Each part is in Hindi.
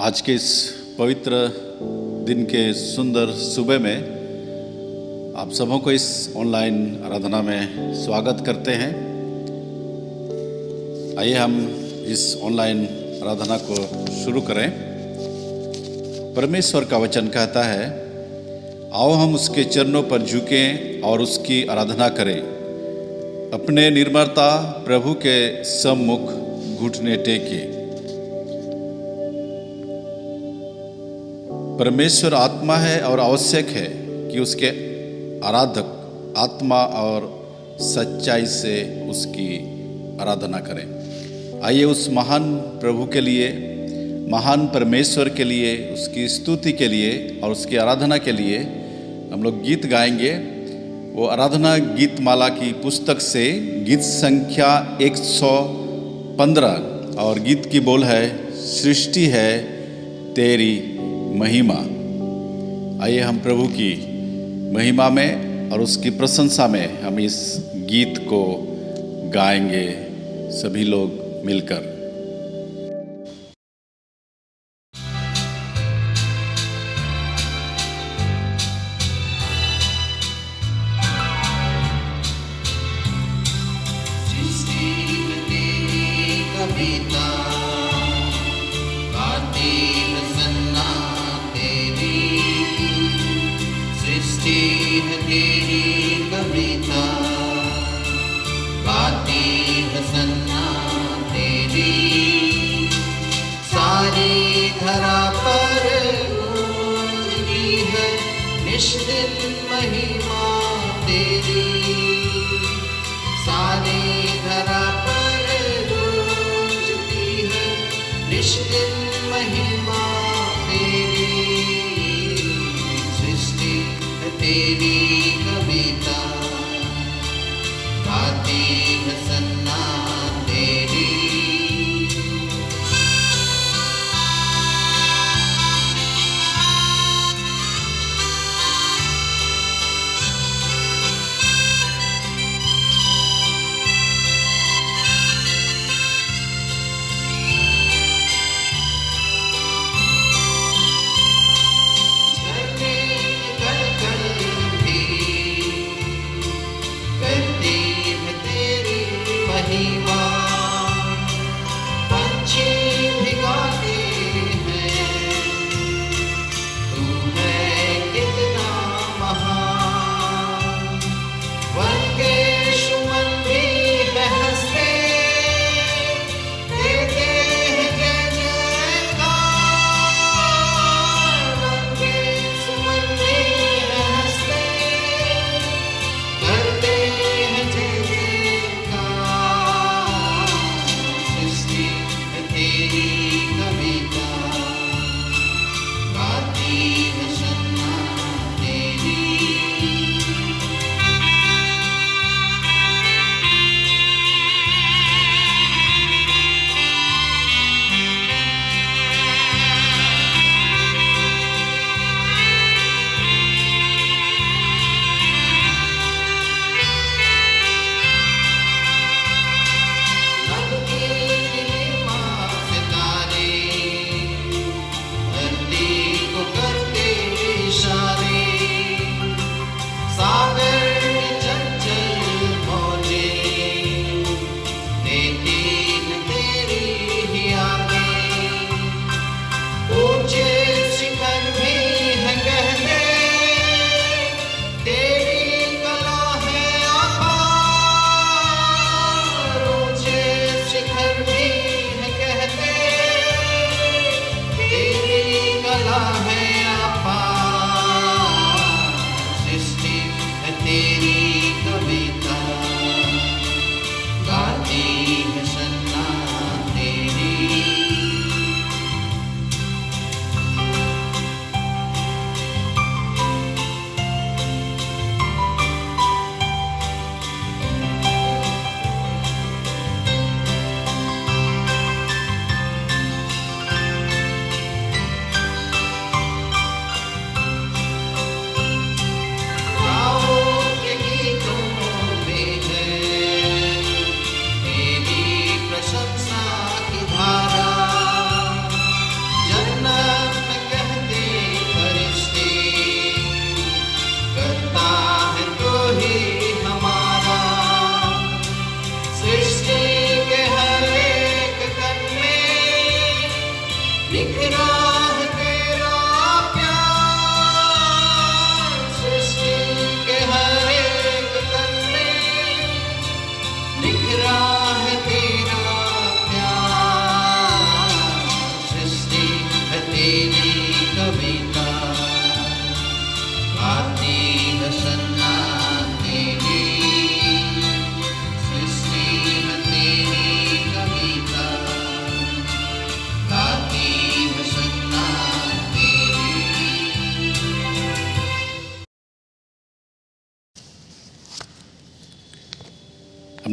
आज के इस पवित्र दिन के सुंदर सुबह में आप सबों को इस ऑनलाइन आराधना में स्वागत करते हैं। आइए हम इस ऑनलाइन आराधना को शुरू करें। परमेश्वर का वचन कहता है, आओ हम उसके चरणों पर झुकें और उसकी आराधना करें। अपने निर्मलता प्रभु के सम्मुख घुटने टेके। परमेश्वर आत्मा है और आवश्यक है कि उसके आराधक आत्मा और सच्चाई से उसकी आराधना करें। आइए उस महान प्रभु के लिए, महान परमेश्वर के लिए, उसकी स्तुति के लिए और उसकी आराधना के लिए हम लोग गीत गाएंगे। वो आराधना गीत माला की पुस्तक से गीत संख्या 115 और गीत की बोल है, सृष्टि है तेरी महिमा। आइए हम प्रभु की महिमा में और उसकी प्रशंसा में हम इस गीत को गाएंगे सभी लोग मिलकर।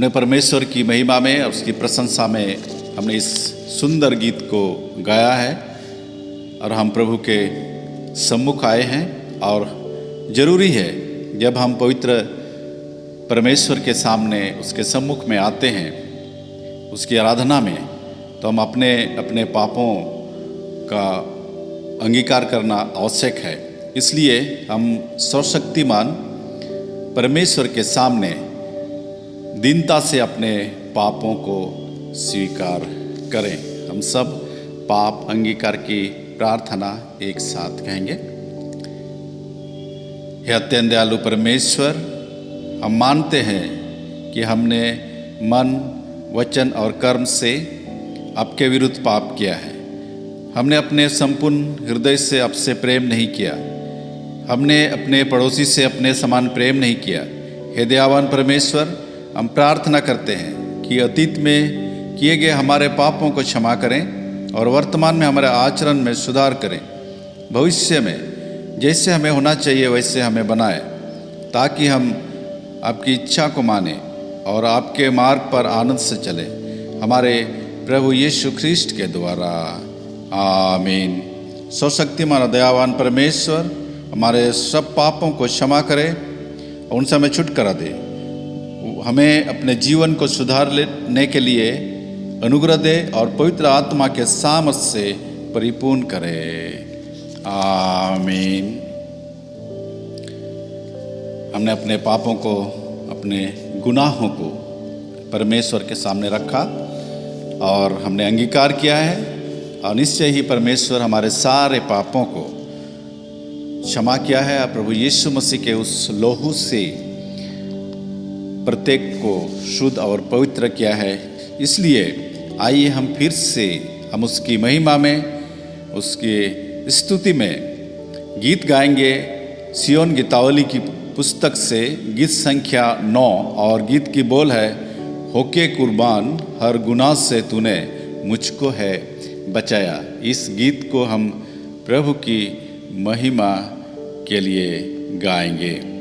हमने परमेश्वर की महिमा में और उसकी प्रशंसा में हमने इस सुंदर गीत को गाया है और हम प्रभु के सम्मुख आए हैं। और ज़रूरी है जब हम पवित्र परमेश्वर के सामने उसके सम्मुख में आते हैं उसकी आराधना में, तो हम अपने अपने पापों का अंगीकार करना आवश्यक है। इसलिए हम सर्वशक्तिमान परमेश्वर के सामने दीनता से अपने पापों को स्वीकार करें। हम सब पाप अंगीकार की प्रार्थना एक साथ कहेंगे। हे अत्यंत दयालु परमेश्वर, हम मानते हैं कि हमने मन, वचन और कर्म से आपके विरुद्ध पाप किया है। हमने अपने संपूर्ण हृदय से आपसे प्रेम नहीं किया। हमने अपने पड़ोसी से अपने समान प्रेम नहीं किया। हे दयावान परमेश्वर, हम प्रार्थना करते हैं कि अतीत में किए गए हमारे पापों को क्षमा करें और वर्तमान में हमारे आचरण में सुधार करें। भविष्य में जैसे हमें होना चाहिए वैसे हमें बनाए, ताकि हम आपकी इच्छा को माने और आपके मार्ग पर आनंद से चले। हमारे प्रभु यीशु ख्रिस्ट के द्वारा, आमीन। सर्वशक्तिमान दयावान परमेश्वर हमारे सब पापों को क्षमा करे और उनसे हमें छुटकारा दे। हमें अपने जीवन को सुधारने के लिए अनुग्रह दे और पवित्र आत्मा के सामर्थ से परिपूर्ण करे, आमीन। हमने अपने पापों को, अपने गुनाहों को परमेश्वर के सामने रखा और हमने अंगीकार किया है और निश्चय ही परमेश्वर हमारे सारे पापों को क्षमा किया है। प्रभु यीशु मसीह के उस लोहू से प्रत्येक को शुद्ध और पवित्र किया है। इसलिए आइए हम फिर से हम उसकी महिमा में, उसकी स्तुति में गीत गाएंगे। सियोन गीतावली की पुस्तक से गीत संख्या 9 और गीत की बोल है, होके कुर्बान हर गुनाह से तूने मुझको है बचाया। इस गीत को हम प्रभु की महिमा के लिए गाएंगे।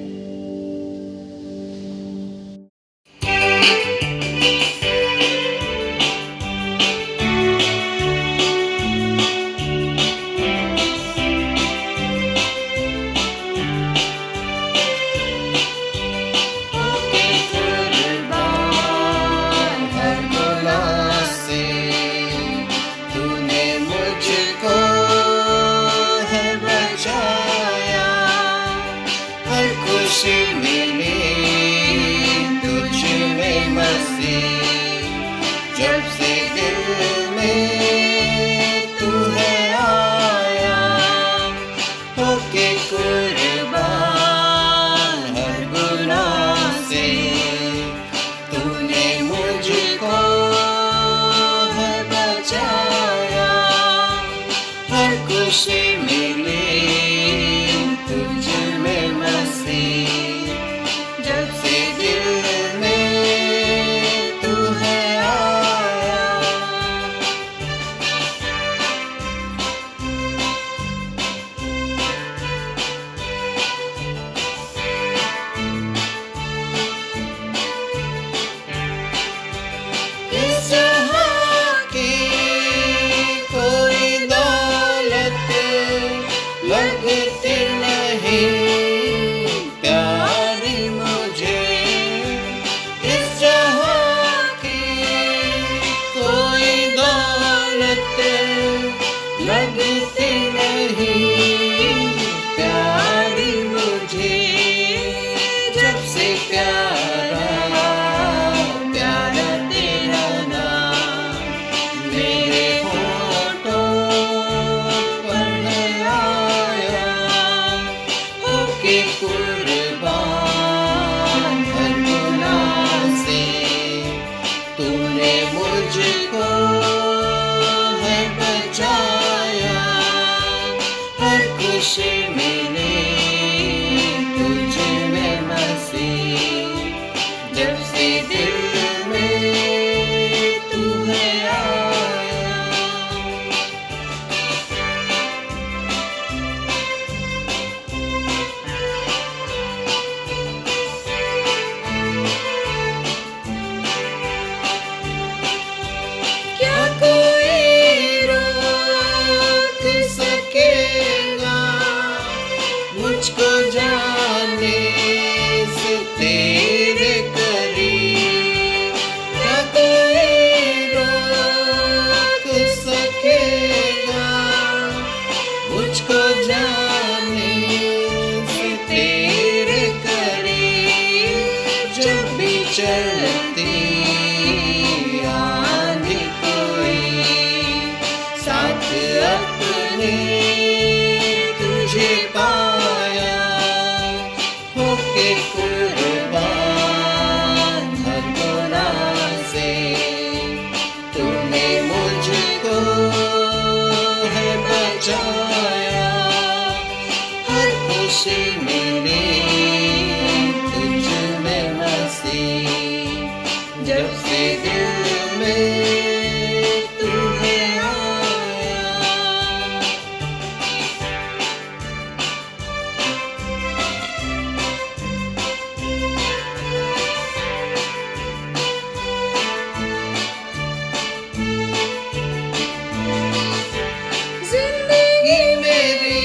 मैंने तुझे पाया, होके कुर्बान हर गुनाह से। तूने मुझको है बचाया, हर खुशी मिली तुझ में मसीह। जब से दिल में तू है आया, जिंदगी मेरी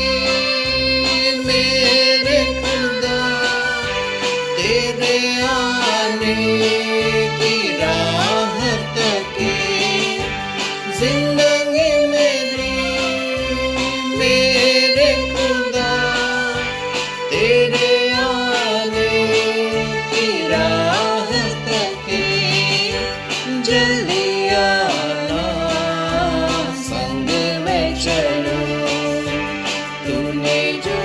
मेरे खुदा, तेरे आने की राह तकी। जिंदगी मेरी मेरे खुदा, तेरे आने की राह तकी। जल्दी आना संग में चलो, तूने जो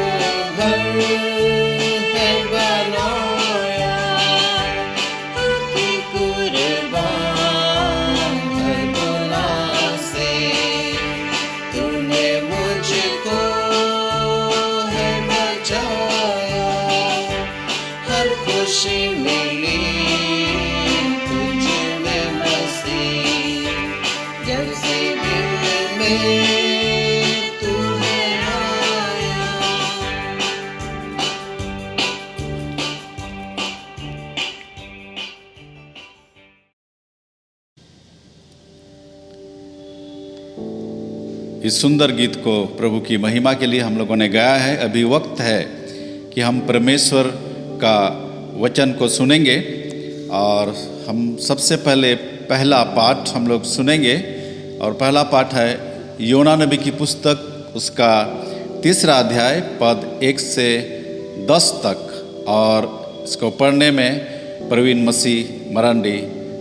घर है बनाया, आपकी कुर्बान हर गुनाह से। तूने मुझको है बचाया, हर खुशी मिली तुझ में मसीह। जब से दिल में तू है आया, इस सुंदर गीत को प्रभु की महिमा के लिए हम लोगों ने गाया है। अभी वक्त है कि हम परमेश्वर का वचन को सुनेंगे और हम सबसे पहले पहला पाठ हम लोग सुनेंगे। और पहला पाठ है योना नबी की पुस्तक, उसका 3 अध्याय पद 1 से 10 तक। और इसको पढ़ने में प्रवीण मसीह मरांडी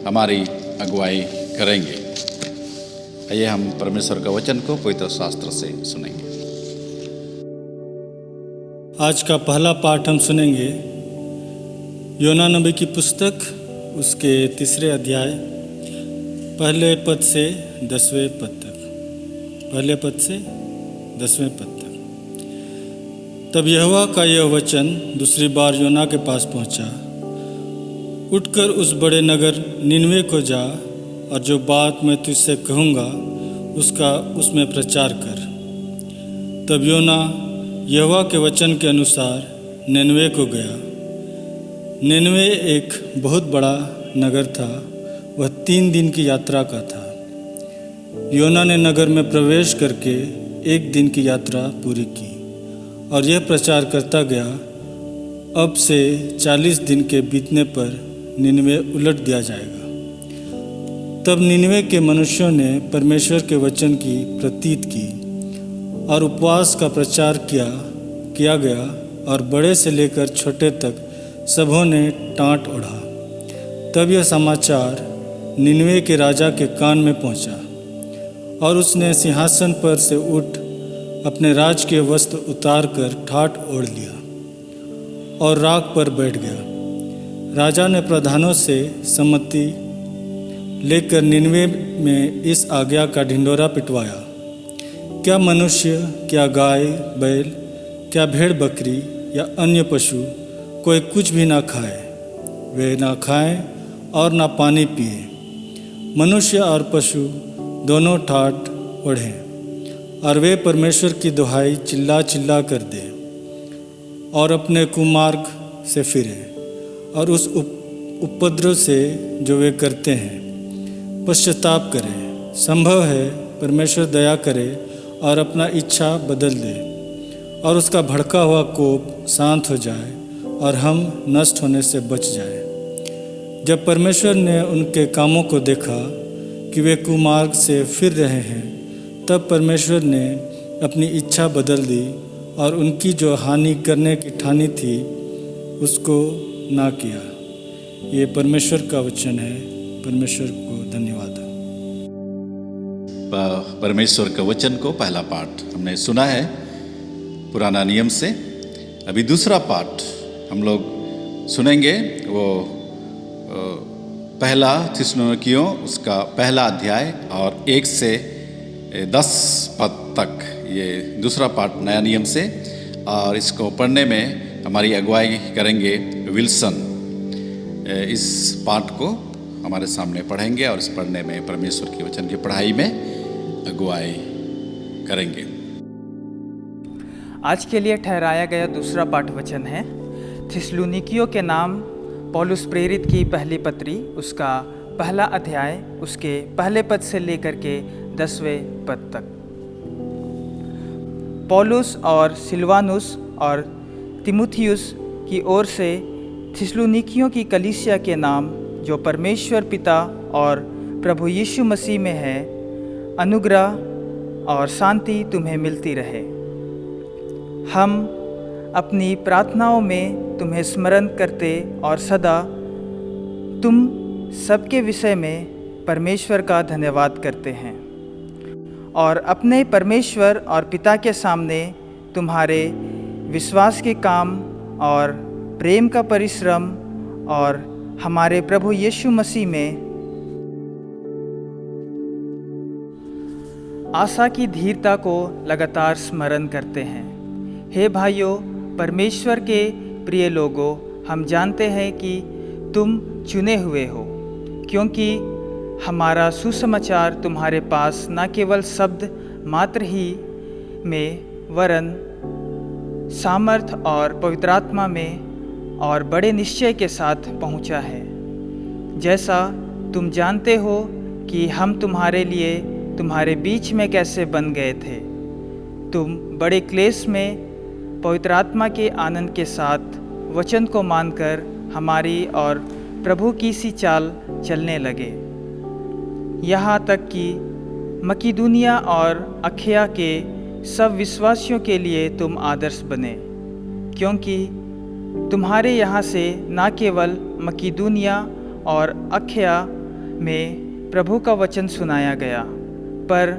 हमारी अगुवाई करेंगे। आइए हम परमेश्वर का वचन को पवित्र शास्त्र से सुनेंगे। आज का पहला पाठ हम सुनेंगे योना नबी की पुस्तक, उसके 3 अध्याय पहले पद से 10वें पद तक। पहले पद से 10वें पद तक। तब यहोवा का यह वचन दूसरी बार योना के पास पहुंचा, उठकर उस बड़े नगर निनवे को जा और जो बात मैं तुझसे कहूँगा उसका उसमें प्रचार कर। तब योना यहोवा के वचन के अनुसार निनवे को गया। निनवे एक बहुत बड़ा नगर था, वह 3 दिन की यात्रा का था। योना ने नगर में प्रवेश करके 1 दिन की यात्रा पूरी की और यह प्रचार करता गया, अब से 40 दिन के बीतने पर निनवे उलट दिया जाएगा। तब निनवे के मनुष्यों ने परमेश्वर के वचन की प्रतीत की और उपवास का प्रचार किया गया और बड़े से लेकर छोटे तक सबों ने टाँट ओढ़ा। तब यह समाचार निनवे के राजा के कान में पहुंचा और उसने सिंहासन पर से उठ अपने राज के वस्त्र उतार कर ठाट ओढ़ लिया और राख पर बैठ गया। राजा ने प्रधानों से सम्मति लेकर निनवे में इस आज्ञा का ढिंढोरा पिटवाया, क्या मनुष्य, क्या गाय बैल, क्या भेड़ बकरी या अन्य पशु कोई कुछ भी ना खाए, वे ना खाएं और ना पानी पिए। मनुष्य और पशु दोनों ठाट ओढ़ें और वे परमेश्वर की दुहाई चिल्ला चिल्ला कर दें और अपने कुमार्ग से फिरें और उस उपद्रव से जो वे करते हैं पश्चाताप करें। संभव है परमेश्वर दया करे और अपना इच्छा बदल दे और उसका भड़का हुआ कोप शांत हो जाए और हम नष्ट होने से बच जाएं। जब परमेश्वर ने उनके कामों को देखा कि वे कुमार्ग से फिर रहे हैं, तब परमेश्वर ने अपनी इच्छा बदल दी और उनकी जो हानि करने की ठानी थी उसको ना किया। ये परमेश्वर का वचन है। परमेश्वर को धन्यवाद। परमेश्वर के वचन को पहला पाठ हमने सुना है पुराना नियम से। अभी दूसरा पाठ हम लोग सुनेंगे, वो पहला थिस्सलुनीकियों उसका पहला अध्याय और 1 से 10 पद तक, ये दूसरा पाठ नया नियम से। और इसको पढ़ने में हमारी अगुवाई करेंगे विल्सन। इस पाठ को हमारे सामने पढ़ेंगे और इस पढ़ने में परमेश्वर के वचन की पढ़ाई में अगुवाई करेंगे। आज के लिए ठहराया गया दूसरा पाठ वचन है थिस्सलुनीकियों के नाम पौलुस प्रेरित की पहली पत्री, उसका पहला अध्याय, उसके पहले पद से लेकर के 10वें पद तक। पौलुस और सिलवानुस और तिमुथियुस की ओर से थिस्सलुनीकियों की कलीसिया के नाम, जो परमेश्वर पिता और प्रभु यीशु मसीह में है, अनुग्रह और शांति तुम्हें मिलती रहे। हम अपनी प्रार्थनाओं में तुम्हें स्मरण करते और सदा तुम सबके विषय में परमेश्वर का धन्यवाद करते हैं और अपने परमेश्वर और पिता के सामने तुम्हारे विश्वास के काम और प्रेम का परिश्रम और हमारे प्रभु यीशु मसीह में आशा की धीरता को लगातार स्मरण करते हैं। हे भाइयों, परमेश्वर के प्रिय लोगों, हम जानते हैं कि तुम चुने हुए हो, क्योंकि हमारा सुसमाचार तुम्हारे पास न केवल शब्द मात्र ही में, वरन सामर्थ और पवित्र आत्मा में और बड़े निश्चय के साथ पहुंचा है। जैसा तुम जानते हो कि हम तुम्हारे लिए तुम्हारे बीच में कैसे बन गए थे। तुम बड़े क्लेश में पवित्र आत्मा के आनंद के साथ वचन को मानकर हमारी और प्रभु की सी चाल चलने लगे, यहाँ तक कि मकीदुनिया और अखया के सब विश्वासियों के लिए तुम आदर्श बने, क्योंकि तुम्हारे यहाँ से न केवल मकीदुनिया और अखया में प्रभु का वचन सुनाया गया, पर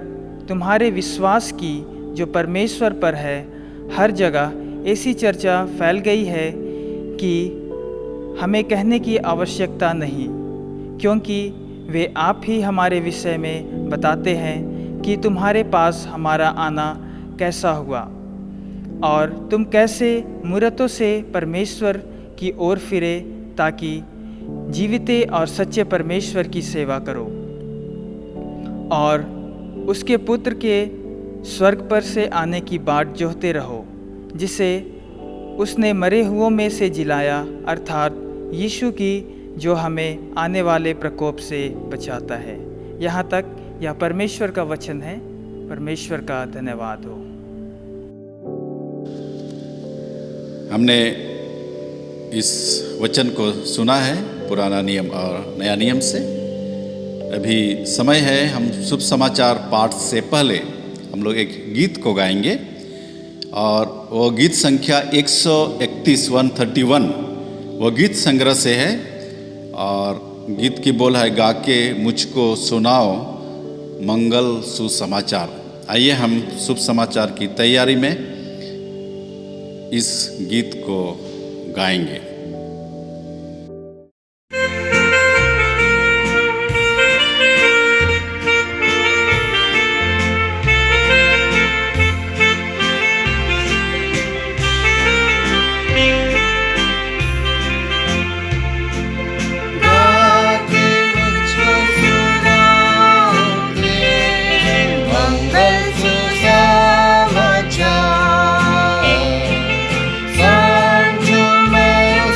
तुम्हारे विश्वास की जो परमेश्वर पर है, हर जगह ऐसी चर्चा फैल गई है कि हमें कहने की आवश्यकता नहीं, क्योंकि वे आप ही हमारे विषय में बताते हैं कि तुम्हारे पास हमारा आना कैसा हुआ और तुम कैसे मूरतों से परमेश्वर की ओर फिरे, ताकि जीविते और सच्चे परमेश्वर की सेवा करो और उसके पुत्र के स्वर्ग पर से आने की बाट जोहते रहो, जिसे उसने मरे हुओं में से जिलाया, अर्थात यीशु की, जो हमें आने वाले प्रकोप से बचाता है। यहाँ तक यह परमेश्वर का वचन है। परमेश्वर का धन्यवाद हो। हमने इस वचन को सुना है पुराना नियम और नया नियम से। अभी समय है, हम शुभ समाचार पाठ से पहले हम लोग एक गीत को गाएंगे और वो गीत संख्या 131 वो गीत संग्रह से है और गीत की बोल है, गा के मुझको सुनाओ मंगल सुसमाचार। आइए हम शुभ समाचार की तैयारी में इस गीत को गाएंगे। मंगल सुसमाचार, सांझ में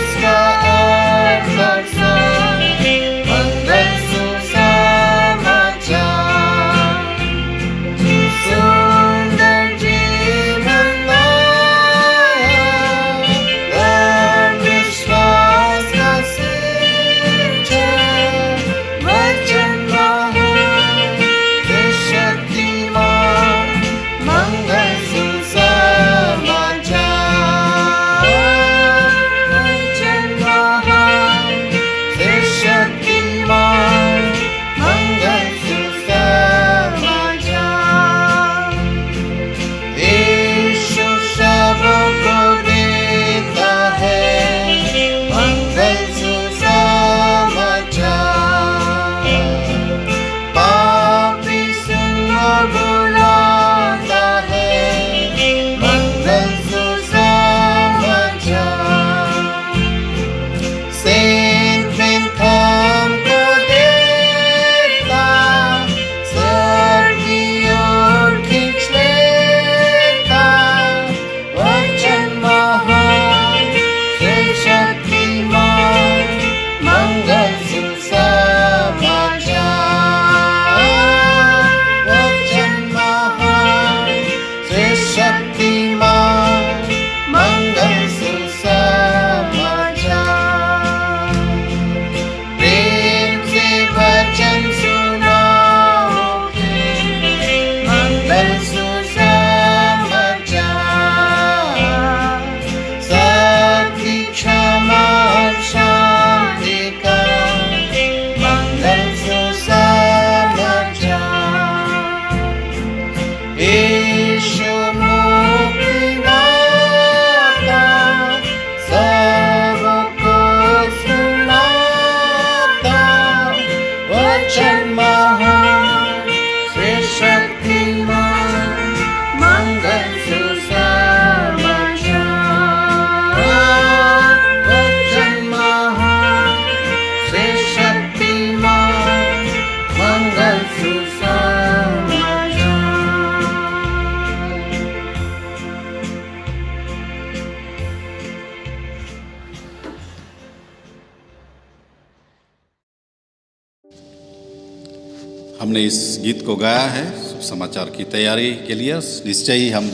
ने इस गीत को गाया है सुसमाचार की तैयारी के लिए। निश्चय ही हम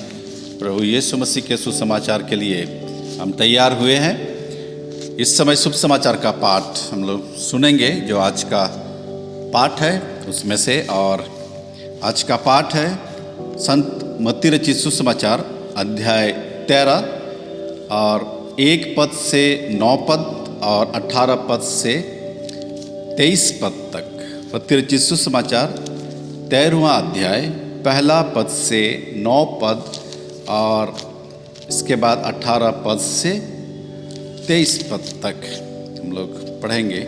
प्रभु यीशु मसीह के सुसमाचार के लिए हम तैयार हुए हैं। इस समय शुभ समाचार का पाठ हम लोग सुनेंगे, जो आज का पाठ है उसमें से। और आज का पाठ है संत मत्ती रचित सुसमाचार अध्याय 13 और 1 पद से 9 पद और 18 पद से 23 पद तक। मत्ती रचित सुसमाचार 13वां अध्याय 1 पद से 9 पद और इसके बाद 18 पद से 23 पद तक हम लोग पढ़ेंगे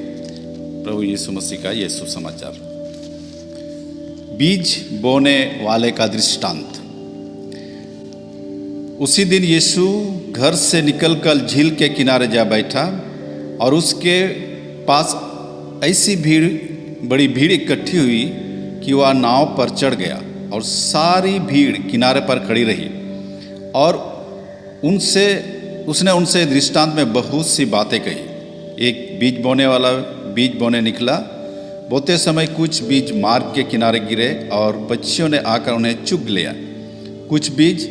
प्रभु यीशु मसीह का ये सुसमाचार। बीज बोने वाले का दृष्टांत। उसी दिन यीशु घर से निकलकर झील के किनारे जा बैठा और उसके पास ऐसी बड़ी भीड़ इकट्ठी हुई कि वह नाव पर चढ़ गया और सारी भीड़ किनारे पर खड़ी रही। और उसने उनसे दृष्टांत में बहुत सी बातें कही। एक बीज बोने वाला बीज बोने निकला। बोते समय कुछ बीज मार्ग के किनारे गिरे और पक्षियों ने आकर उन्हें चुग लिया। कुछ बीज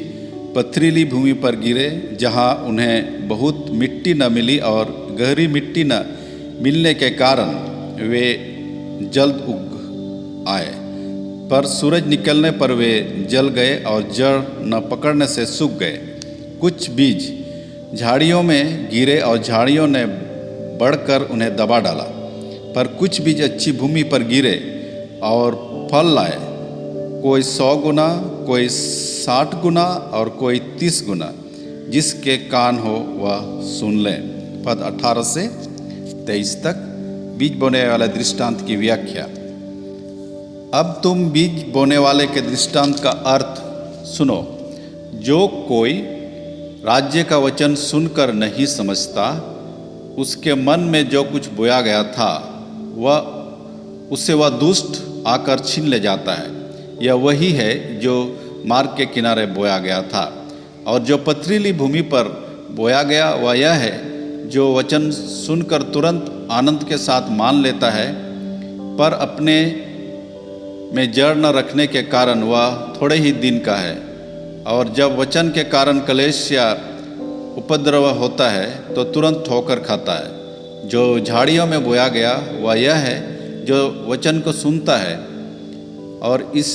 पथरीली भूमि पर गिरे, जहाँ उन्हें बहुत मिट्टी न मिली और गहरी मिट्टी न मिलने के कारण वे जल्द उग आए। पर सूरज निकलने पर वे जल गए और जड़ न पकड़ने से सूख गए। कुछ बीज झाड़ियों में गिरे और झाड़ियों ने बढ़कर उन्हें दबा डाला। पर कुछ बीज अच्छी भूमि पर गिरे और फल लाए, कोई 100 गुना, कोई 60 गुना और कोई 30 गुना। जिसके कान हो वह सुन ले। पद 18 से 23 तक बीज बोने वाले दृष्टांत की व्याख्या। अब तुम बीज बोने वाले के दृष्टांत का अर्थ सुनो। जो कोई राज्य का वचन सुनकर नहीं समझता, उसके मन में जो कुछ बोया गया था वह दुष्ट आकर छीन ले जाता है। यह वही है जो मार्ग के किनारे बोया गया था। और जो पथरीली भूमि पर बोया गया वह यह है जो वचन सुनकर तुरंत आनंद के साथ मान लेता है, पर अपने में जड़ न रखने के कारण वह थोड़े ही दिन का है। और जब वचन के कारण क्लेश या उपद्रव होता है तो तुरंत ठोकर खाता है। जो झाड़ियों में बोया गया वह यह है जो वचन को सुनता है और इस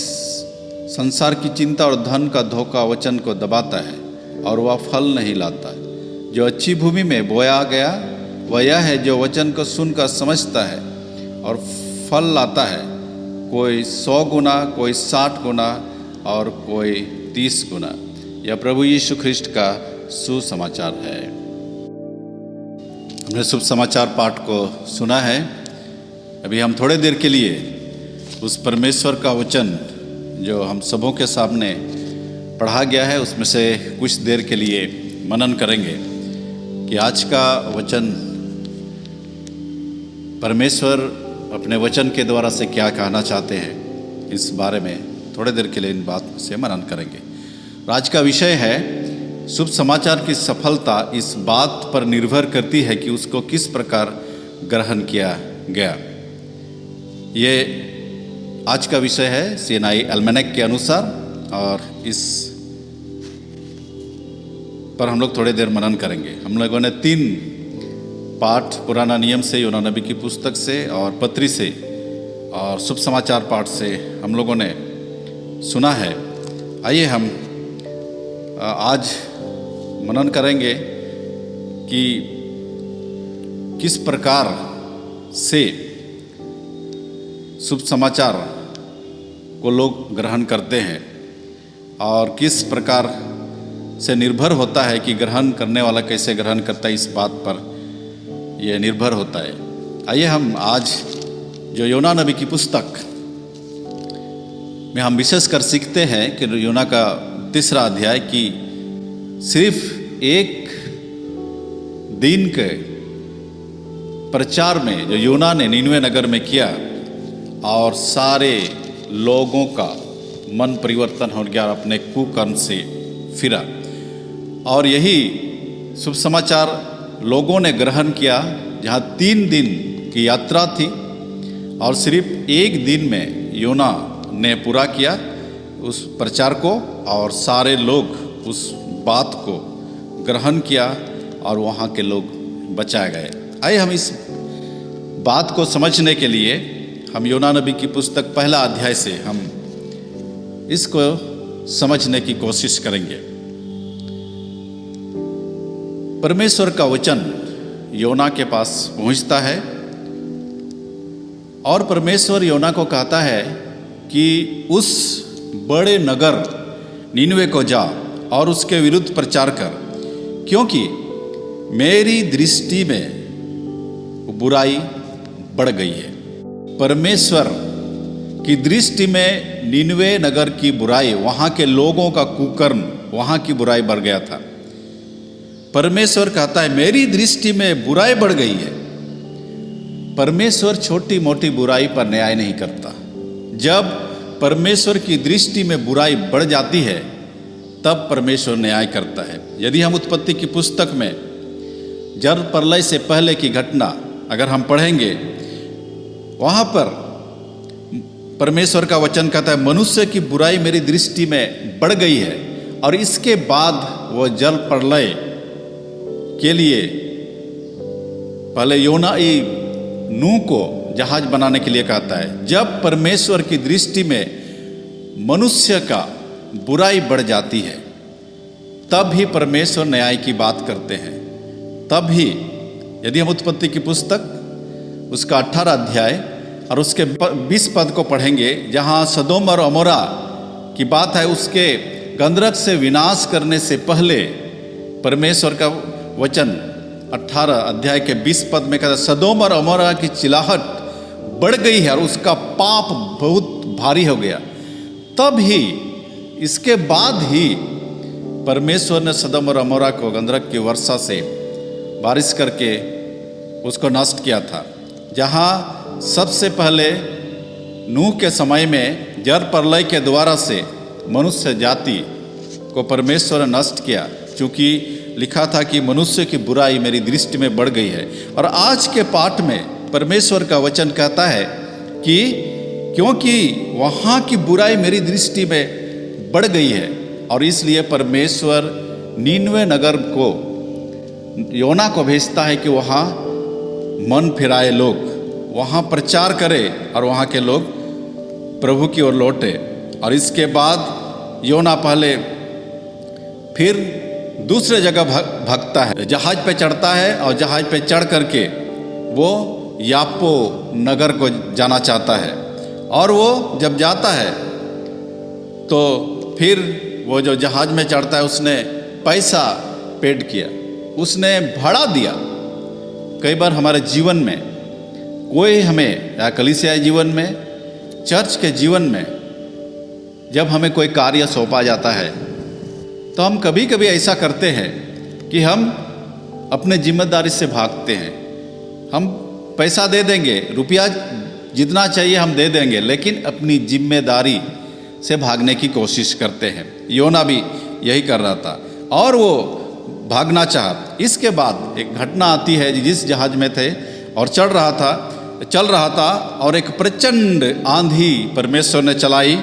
संसार की चिंता और धन का धोखा वचन को दबाता है और वह फल नहीं लाता। जो अच्छी भूमि में बोया गया वह यह है जो वचन को सुनकर समझता है और फल लाता है, कोई 100 गुना, कोई 60 गुना और कोई 30 गुना। यह प्रभु यीशु ख्रिस्ट का सुसमाचार है। हमने शुभ समाचार पाठ को सुना है। अभी हम थोड़े देर के लिए उस परमेश्वर का वचन जो हम सबों के सामने पढ़ा गया है उसमें से कुछ देर के लिए मनन करेंगे कि आज का वचन परमेश्वर अपने वचन के द्वारा से क्या कहना चाहते हैं। इस बारे में थोड़े देर के लिए इन बात से मनन करेंगे। आज का विषय है शुभ समाचार की सफलता इस बात पर निर्भर करती है कि उसको किस प्रकार ग्रहण किया गया। ये आज का विषय है सीएनआई एल्मेनेक के अनुसार, और इस पर हम लोग थोड़ी देर मनन करेंगे। हम लोगों ने 3 पाठ पुराना नियम से, योना नबी की पुस्तक से और पत्री से और शुभ समाचार पाठ से हम लोगों ने सुना है। आइए हम आज मनन करेंगे कि किस प्रकार से शुभ समाचार को लोग ग्रहण करते हैं और किस प्रकार से निर्भर होता है कि ग्रहण करने वाला कैसे ग्रहण करता है। इस बात पर यह निर्भर होता है। आइए हम आज जो योना नबी की पुस्तक में हम विशेष कर सीखते हैं कि योना का 3रा अध्याय की सिर्फ एक दिन के प्रचार में जो योना ने नीनवे नगर में किया और सारे लोगों का मन परिवर्तन हो गया, अपने कुकर्म से फिरा। और यही शुभ समाचार लोगों ने ग्रहण किया, जहाँ 3 दिन की यात्रा थी और सिर्फ एक दिन में योना ने पूरा किया उस प्रचार को, और सारे लोग उस बात को ग्रहण किया और वहाँ के लोग बचाए गए। आइए हम इस बात को समझने के लिए हम योना नबी की पुस्तक पहला अध्याय से हम इसको समझने की कोशिश करेंगे। परमेश्वर का वचन योना के पास पहुंचता है और परमेश्वर योना को कहता है कि उस बड़े नगर नीनवे को जा और उसके विरुद्ध प्रचार कर, क्योंकि मेरी दृष्टि में बुराई बढ़ गई है। परमेश्वर की दृष्टि में नीनवे नगर की बुराई, वहाँ के लोगों का कुकर्म, वहाँ की बुराई बढ़ गया था। परमेश्वर कहता है मेरी दृष्टि में बुराई बढ़ गई है। परमेश्वर छोटी मोटी बुराई पर न्याय नहीं करता। जब परमेश्वर की दृष्टि में बुराई बढ़ जाती है तब परमेश्वर न्याय करता है। यदि हम उत्पत्ति की पुस्तक में जल प्रलय से पहले की घटना अगर हम पढ़ेंगे, वहाँ पर परमेश्वर का वचन कहता है मनुष्य की बुराई मेरी दृष्टि में बढ़ गई है, और इसके बाद वो जल प्रलय के लिए पहले योना नूह को जहाज बनाने के लिए कहता है। जब परमेश्वर की दृष्टि में मनुष्य का बुराई बढ़ जाती है तब ही परमेश्वर न्याय की बात करते हैं। तब ही यदि हम उत्पत्ति की पुस्तक उसका 18 अध्याय और उसके 20 पद को पढ़ेंगे, जहाँ सदोम और अमोरा की बात है, उसके गंधर्व से विनाश करने से पहले परमेश्वर का वचन 18 अध्याय के 20 पद में कहता है सदोम और अमोरा की चिल्लाहट बढ़ गई है और उसका पाप बहुत भारी हो गया। तब ही, इसके बाद ही परमेश्वर ने सदोम और अमोरा को गंधर्व की वर्षा से बारिश करके उसको नष्ट किया था। जहाँ सबसे पहले नूह के समय में जल प्रलय के द्वारा से मनुष्य जाति को परमेश्वर ने नष्ट किया, क्योंकि लिखा था कि मनुष्य की बुराई मेरी दृष्टि में बढ़ गई है। और आज के पाठ में परमेश्वर का वचन कहता है कि क्योंकि वहाँ की बुराई मेरी दृष्टि में बढ़ गई है, और इसलिए परमेश्वर नीनवे नगर को योना को भेजता है कि वहाँ मन फिराए लोग वहाँ प्रचार करें और वहाँ के लोग प्रभु की ओर लौटे। और इसके बाद योना पहले फिर दूसरे जगह भागता है, जहाज पे चढ़ता है और जहाज पे चढ़ करके वो यापो नगर को जाना चाहता है। और वो जब जाता है तो फिर वो जो जहाज में चढ़ता है उसने पैसा पेड किया, उसने भाड़ा दिया। कई बार हमारे जीवन में कोई हमें, या कलीसियाई जीवन में, चर्च के जीवन में जब हमें कोई कार्य सौंपा जाता है तो हम कभी कभी ऐसा करते हैं कि हम अपने जिम्मेदारी से भागते हैं। हम पैसा दे देंगे, रुपया जितना चाहिए हम दे देंगे, लेकिन अपनी जिम्मेदारी से भागने की कोशिश करते हैं। योना भी यही कर रहा था और वो भागना चाहा। इसके बाद एक घटना आती है, जिस जहाज में थे और चल रहा था और एक प्रचंड आंधी परमेश्वर ने चलाई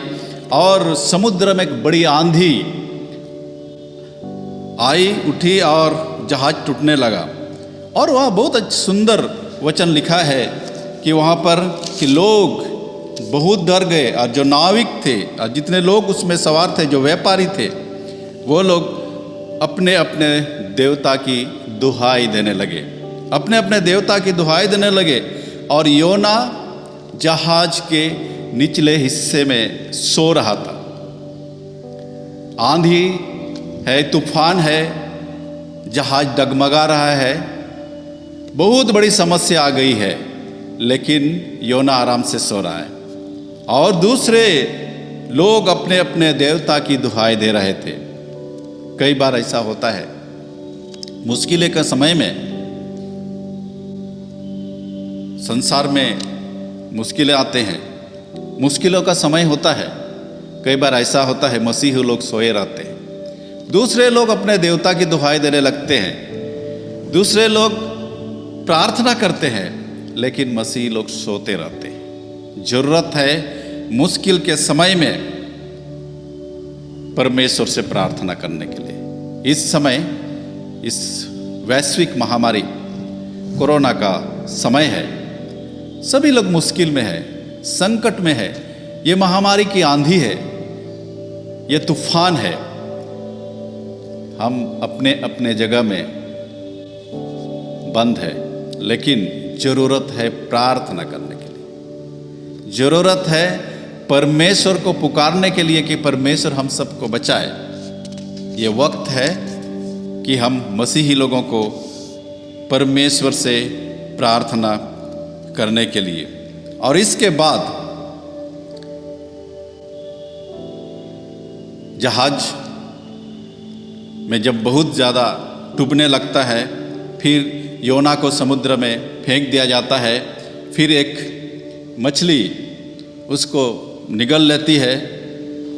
और समुद्र में एक बड़ी आंधी आई उठी और जहाज टूटने लगा। और वहाँ बहुत सुंदर वचन लिखा है कि वहाँ पर कि लोग बहुत डर गए, और जो नाविक थे और जितने लोग उसमें सवार थे, जो व्यापारी थे, वो लोग अपने अपने देवता की दुहाई देने लगे, अपने अपने देवता की दुहाई देने लगे। और योना जहाज के निचले हिस्से में सो रहा था। आंधी है, तूफान है, जहाज डगमगा रहा है, बहुत बड़ी समस्या आ गई है, लेकिन योना आराम से सो रहा है और दूसरे लोग अपने अपने देवता की दुहाई दे रहे थे। कई बार ऐसा होता है, मुश्किलें के समय में, संसार में मुश्किलें आते हैं, मुश्किलों का समय होता है। कई बार ऐसा होता है मसीही लोग सोए रहते हैं, दूसरे लोग अपने देवता की दुहाई देने लगते हैं, दूसरे लोग प्रार्थना करते हैं, लेकिन मसीही लोग सोते रहते हैं। जरूरत है मुश्किल के समय में परमेश्वर से प्रार्थना करने के लिए। इस समय, इस वैश्विक महामारी कोरोना का समय है, सभी लोग मुश्किल में है, संकट में है। ये महामारी की आंधी है, ये तूफान है। हम अपने अपने जगह में बंद है, लेकिन जरूरत है प्रार्थना करने के लिए। जरूरत है परमेश्वर को पुकारने के लिए कि परमेश्वर हम सबको बचाए। ये वक्त है कि हम मसीही लोगों को परमेश्वर से प्रार्थना करने के लिए। और इसके बाद जहाज में जब बहुत ज़्यादा डूबने लगता है, फिर योना को समुद्र में फेंक दिया जाता है। फिर एक मछली उसको निगल लेती है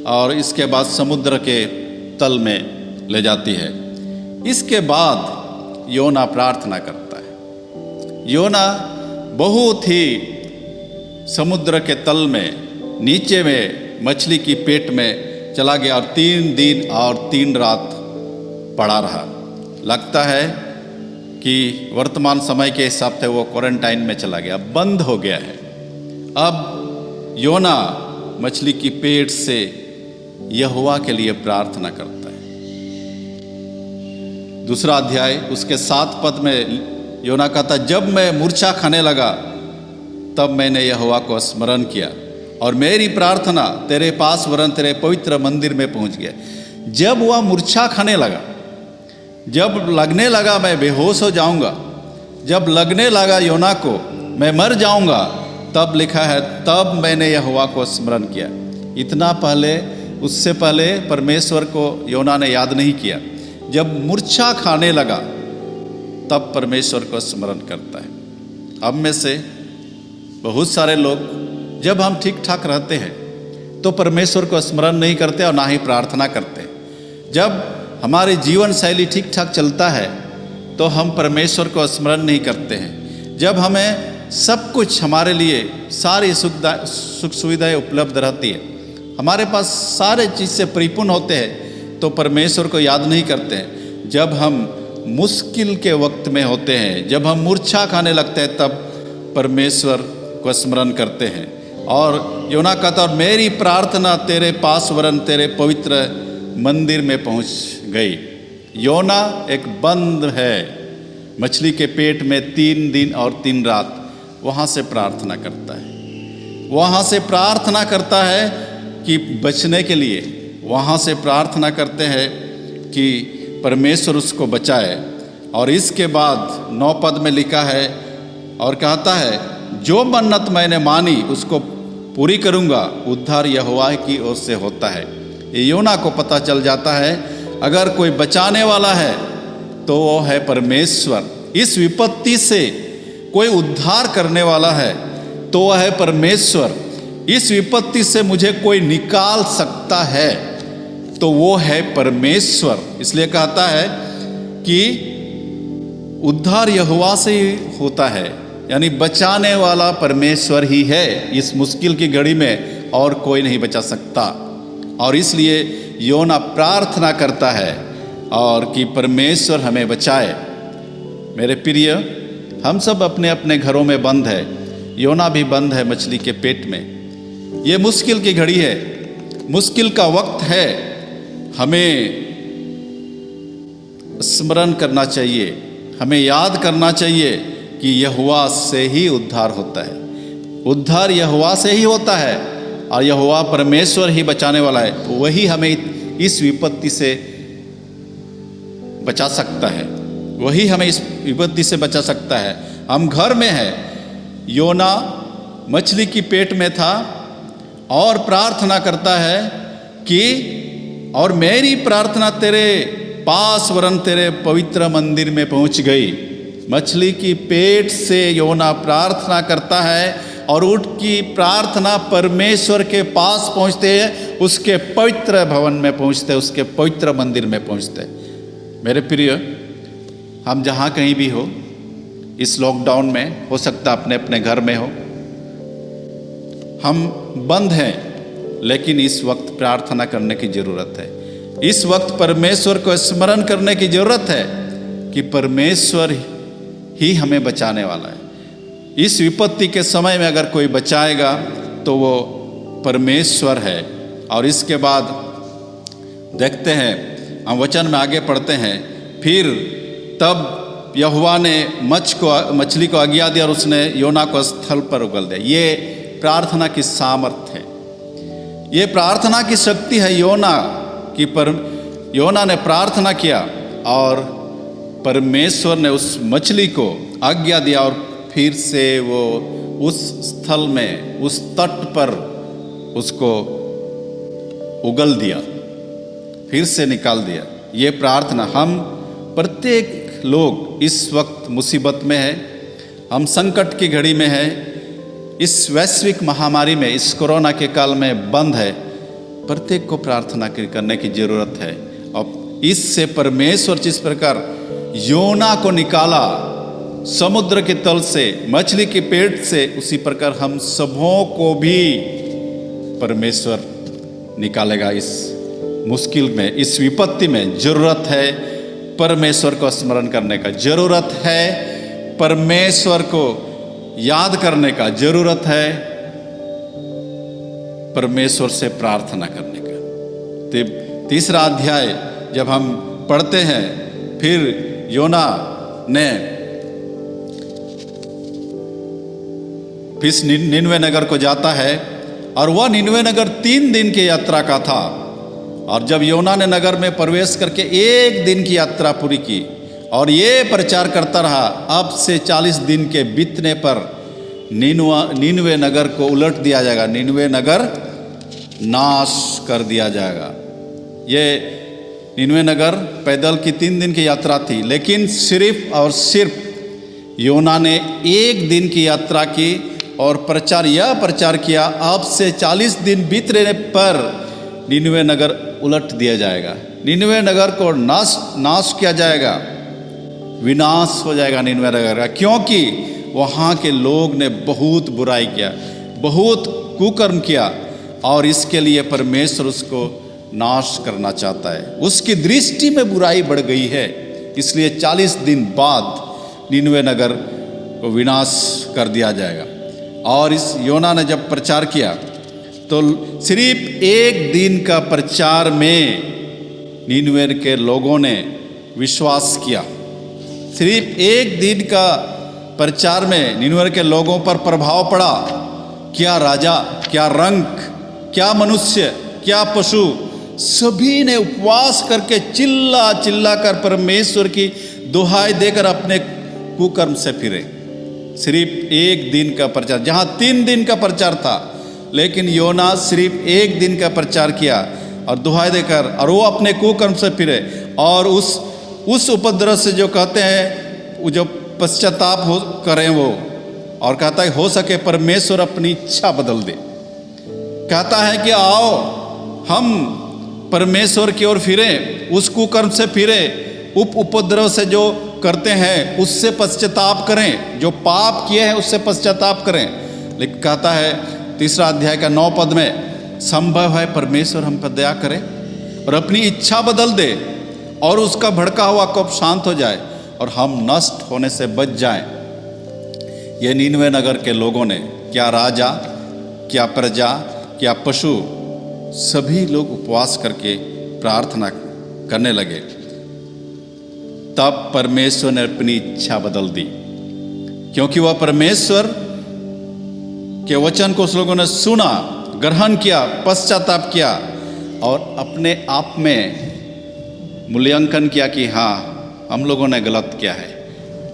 और इसके बाद समुद्र के तल में ले जाती है। इसके बाद योना प्रार्थना करता है। योना बहुत ही समुद्र के तल में, नीचे में, मछली की पेट में चला गया और 3 दिन और 3 रात पड़ा रहा। लगता है कि वर्तमान समय के हिसाब से वो क्वारंटाइन में चला गया, बंद हो गया है। अब योना मछली की पेट से यहोवा के लिए प्रार्थना करता है। दूसरा अध्याय उसके 7 पद में योना कहता, जब मैं मूर्छा खाने लगा तब मैंने यहोवा को स्मरण किया और मेरी प्रार्थना तेरे पास वरन तेरे पवित्र मंदिर में पहुंच गया। जब वह मूर्छा खाने लगा, जब लगने लगा मैं बेहोश हो जाऊंगा, जब लगने लगा योना को मैं मर जाऊंगा, तब लिखा है तब मैंने यहोवा को स्मरण किया। इतना पहले, उससे पहले परमेश्वर को योना ने याद नहीं किया। जब मूर्छा खाने लगा तब परमेश्वर को स्मरण करता है। हम में से बहुत सारे लोग, जब हम ठीक ठाक रहते हैं तो परमेश्वर को स्मरण नहीं करते और ना ही प्रार्थना करते। जब हमारी जीवन शैली ठीक ठाक चलता है तो हम परमेश्वर को स्मरण नहीं करते हैं। जब हमें सब कुछ, हमारे लिए सारी सुख सुविधाएं उपलब्ध रहती है, हमारे पास सारे चीज़ से परिपूर्ण होते हैं, तो परमेश्वर को याद नहीं करते हैं। जब हम मुश्किल के वक्त में होते हैं, जब हम मूर्छा खाने लगते हैं, तब परमेश्वर को स्मरण करते हैं। और योना कहता, और मेरी प्रार्थना तेरे पास वरन तेरे पवित्र मंदिर में पहुंच गई। योना एक बंद है मछली के पेट में 3 दिन और 3 रात, वहाँ से प्रार्थना करता है। वहाँ से प्रार्थना करता है कि बचने के लिए, वहाँ से प्रार्थना करते हैं कि परमेश्वर उसको बचाए। और इसके बाद 9 पद में लिखा है और कहता है, जो मन्नत मैंने मानी उसको पूरी करूँगा, उद्धार यहोवा की ओर से होता है। ये योना को पता चल जाता है, अगर कोई बचाने वाला है तो वो है परमेश्वर। इस विपत्ति से कोई उद्धार करने वाला है तो वह है परमेश्वर। इस विपत्ति से मुझे कोई निकाल सकता है तो वो है परमेश्वर। इसलिए कहता है कि उद्धार यहोवा से ही होता है, यानी बचाने वाला परमेश्वर ही है। इस मुश्किल की घड़ी में और कोई नहीं बचा सकता। और इसलिए योना प्रार्थना करता है और कि परमेश्वर हमें बचाए। मेरे प्रिय, हम सब अपने अपने घरों में बंद है। योना भी बंद है मछली के पेट में। ये मुश्किल की घड़ी है, मुश्किल का वक्त है। हमें स्मरण करना चाहिए, हमें याद करना चाहिए कि यहोवा से ही उद्धार होता है। उद्धार यहोवा से ही होता है और यहोवा परमेश्वर ही बचाने वाला है। वही हमें इस विपत्ति से बचा सकता है, वही हमें इस विपत्ति से बचा सकता है। हम घर में हैं, योना मछली की पेट में था और प्रार्थना करता है कि और मेरी प्रार्थना तेरे पास वरन तेरे पवित्र मंदिर में पहुंच गई। मछली की पेट से योना प्रार्थना करता है और उसकी प्रार्थना परमेश्वर के पास पहुंचते हैं, उसके पवित्र भवन में पहुंचते, उसके पवित्र मंदिर में पहुंचते। मेरे प्रिय, हम जहाँ कहीं भी हो, इस लॉकडाउन में हो सकता अपने अपने घर में हो, हम बंद हैं, लेकिन इस वक्त प्रार्थना करने की ज़रूरत है। इस वक्त परमेश्वर को स्मरण करने की ज़रूरत है कि परमेश्वर ही हमें बचाने वाला है। इस विपत्ति के समय में अगर कोई बचाएगा तो वो परमेश्वर है। और इसके बाद देखते हैं, हम वचन में आगे पढ़ते हैं, फिर तब यहोवा ने मछली को आज्ञा दिया और उसने योना को स्थल पर उगल दिया। ये प्रार्थना की सामर्थ्य है, ये प्रार्थना की शक्ति है योना की। योना ने प्रार्थना किया और परमेश्वर ने उस मछली को आज्ञा दिया और फिर से वो उस स्थल में, उस तट पर उसको उगल दिया, फिर से निकाल दिया। ये प्रार्थना, हम प्रत्येक लोग इस वक्त मुसीबत में है, हम संकट की घड़ी में है, इस वैश्विक महामारी में, इस कोरोना के काल में बंद है। प्रत्येक को प्रार्थना करने की ज़रूरत है। और इससे परमेश्वर जिस प्रकार योना को निकाला समुद्र के तल से, मछली के पेट से, उसी प्रकार हम सबों को भी परमेश्वर निकालेगा इस मुश्किल में, इस विपत्ति में। जरूरत है परमेश्वर को स्मरण करने का, जरूरत है परमेश्वर को याद करने का, जरूरत है परमेश्वर से प्रार्थना करने का। तीसरा अध्याय जब हम पढ़ते हैं, फिर योना ने फिर निनवे नगर को जाता है और वह निनवे नगर 3 दिन की यात्रा का था। और जब योना ने नगर में प्रवेश करके 1 दिन की यात्रा पूरी की और ये प्रचार करता रहा, अब से 40 दिन के बीतने पर निनवे नगर को उलट दिया जाएगा, निनवे नगर नाश कर दिया जाएगा। ये निनवे नगर पैदल की 3 दिन की यात्रा थी, लेकिन सिर्फ और सिर्फ योना ने 1 दिन की यात्रा की और प्रचार किया, अब से 40 दिन बीतने पर निनवे नगर उलट दिया जाएगा, निनवे नगर को नाश किया जाएगा, विनाश हो जाएगा निनवे नगर का, क्योंकि वहाँ के लोग ने बहुत बुराई किया, बहुत कुकर्म किया और इसके लिए परमेश्वर उसको नाश करना चाहता है। उसकी दृष्टि में बुराई बढ़ गई है, इसलिए 40 दिन बाद निनवे नगर को विनाश कर दिया जाएगा। और इस योना ने जब प्रचार किया तो सिर्फ 1 दिन का प्रचार में निनवे के लोगों ने विश्वास किया। सिर्फ 1 दिन का प्रचार में निनवे के लोगों पर प्रभाव पड़ा। क्या राजा, क्या रंक, क्या मनुष्य, क्या पशु, सभी ने उपवास करके चिल्ला कर परमेश्वर की दुहाई देकर अपने कुकर्म से फिरे। सिर्फ 1 दिन का प्रचार, जहाँ 3 दिन का प्रचार था, लेकिन योना सिर्फ 1 दिन का प्रचार किया और दुहाई देकर, और वो अपने कुकर्म से फिरे। और उस उपद्रव से जो कहते हैं, जो पश्चाताप हो करें वो, और कहता है हो सके परमेश्वर अपनी इच्छा बदल दे। कहता है कि आओ हम परमेश्वर की ओर फिरें, उस कुकर्म से फिरें, उपद्रव से जो करते हैं उससे पश्चाताप करें, जो पाप किए हैं उससे पश्चाताप करें। लेकिन कहता है 3 अध्याय का 9 पद में, संभव है परमेश्वर हम पर दया करे और अपनी इच्छा बदल दे और उसका भड़का हुआ कोप शांत हो जाए और हम नष्ट होने से बच जाएं। ये निनवे नगर के लोगों ने, क्या राजा, क्या प्रजा, क्या पशु, सभी लोग उपवास करके प्रार्थना करने लगे। तब परमेश्वर ने अपनी इच्छा बदल दी, क्योंकि वह परमेश्वर के वचन को उस लोगों ने सुना, ग्रहण किया, पश्चाताप किया और अपने आप में मूल्यांकन किया कि हाँ, हम लोगों ने गलत किया है।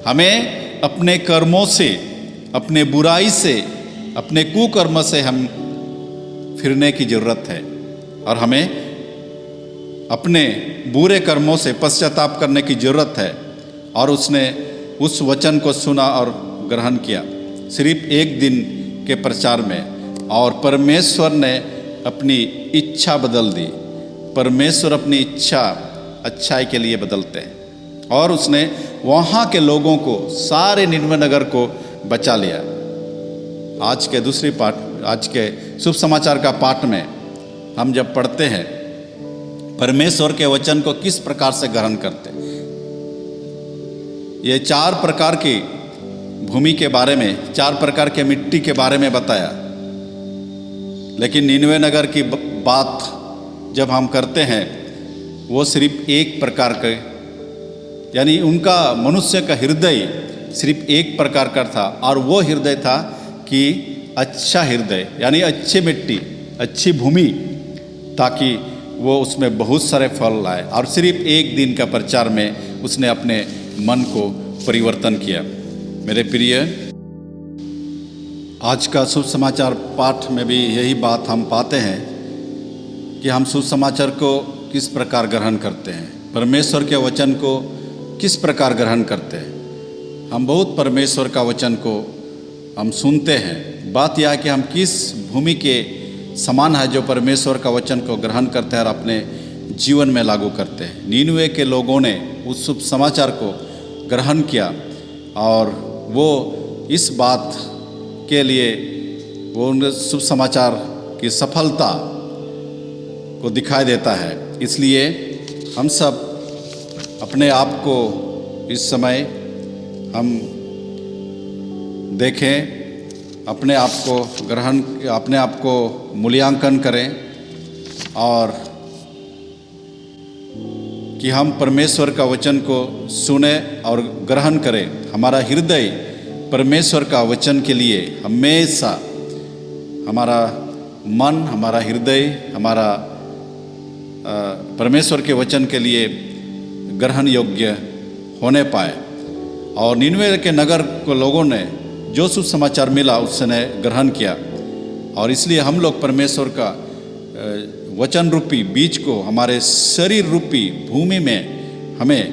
हमें अपने कर्मों से, अपने बुराई से, अपने कुकर्म से हम फिरने की जरूरत है और हमें अपने बुरे कर्मों से पश्चाताप करने की जरूरत है। और उसने उस वचन को सुना और ग्रहण किया सिर्फ 1 दिन के प्रचार में, और परमेश्वर ने अपनी इच्छा बदल दी। परमेश्वर अपनी इच्छा अच्छाई के लिए बदलते हैं और उसने वहाँ के लोगों को, सारे निनवे नगर को बचा लिया। आज के शुभ समाचार का पाठ में हम जब पढ़ते हैं परमेश्वर के वचन को किस प्रकार से ग्रहण करते हैं, ये 4 प्रकार की भूमि के बारे में, 4 प्रकार के मिट्टी के बारे में बताया। लेकिन नीनवे नगर की बात जब हम करते हैं वो सिर्फ एक प्रकार के, यानी उनका मनुष्य का हृदय सिर्फ एक प्रकार का था, और वो हृदय था कि अच्छा हृदय, यानी अच्छी मिट्टी, अच्छी भूमि, ताकि वो उसमें बहुत सारे फल लाए। और सिर्फ एक दिन का प्रचार में उसने अपने मन को परिवर्तन किया। मेरे प्रिय, आज का शुभ समाचार पाठ में भी यही बात हम पाते हैं कि हम शुभ समाचार को किस प्रकार ग्रहण करते हैं, परमेश्वर के वचन को किस प्रकार ग्रहण करते हैं। हम बहुत परमेश्वर का वचन को हम सुनते हैं। बात यह है कि हम किस भूमि के समान है जो परमेश्वर का वचन को ग्रहण करते हैं और अपने जीवन में लागू करते हैं। नीनवे के लोगों ने उस शुभ समाचार को ग्रहण किया और वो इस बात के लिए वो उन शुभ समाचार की सफलता को दिखाई देता है। इसलिए हम सब अपने आप को इस समय हम देखें, अपने आप को ग्रहण, अपने आप को मूल्यांकन करें और कि हम परमेश्वर का वचन को सुने और ग्रहण करें। हमारा हृदय परमेश्वर का वचन के लिए हमेशा, हमारा मन, हमारा हृदय, हमारा परमेश्वर के वचन के लिए ग्रहण योग्य होने पाए। और निनवे के नगर को लोगों ने जो शुभ समाचार मिला उसने ग्रहण किया, और इसलिए हम लोग परमेश्वर का वचन रूपी बीज को हमारे शरीर रूपी भूमि में हमें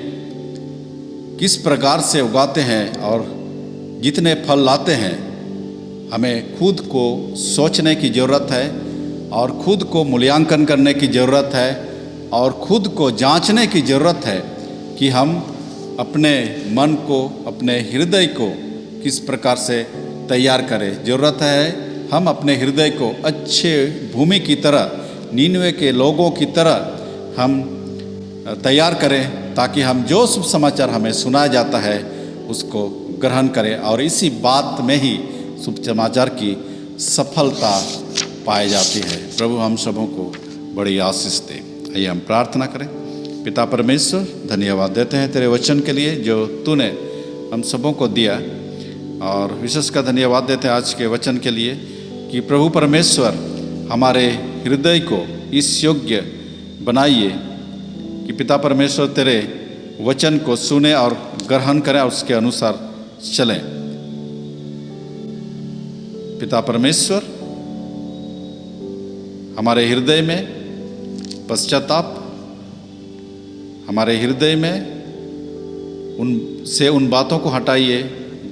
किस प्रकार से उगाते हैं और जितने फल लाते हैं, हमें खुद को सोचने की ज़रूरत है और खुद को मूल्यांकन करने की ज़रूरत है और खुद को जांचने की ज़रूरत है कि हम अपने मन को, अपने हृदय को किस प्रकार से तैयार करें। ज़रूरत है हम अपने हृदय को अच्छे भूमि की तरह, नीनवे के लोगों की तरह हम तैयार करें, ताकि हम जो शुभ समाचार हमें सुनाया जाता है उसको ग्रहण करें और इसी बात में ही शुभ समाचार की सफलता पाई जाती है। प्रभु हम सबों को बड़ी आशीष दे। आइए हम प्रार्थना करें। पिता परमेश्वर, धन्यवाद देते हैं तेरे वचन के लिए जो तूने हम सबों को दिया, और विशेष का धन्यवाद देते हैं आज के वचन के लिए कि प्रभु परमेश्वर हमारे हृदय को इस योग्य बनाइए कि पिता परमेश्वर तेरे वचन को सुने और ग्रहण करें और उसके अनुसार चलें। पिता परमेश्वर हमारे हृदय में पश्चाताप, हमारे हृदय में उन बातों को हटाइए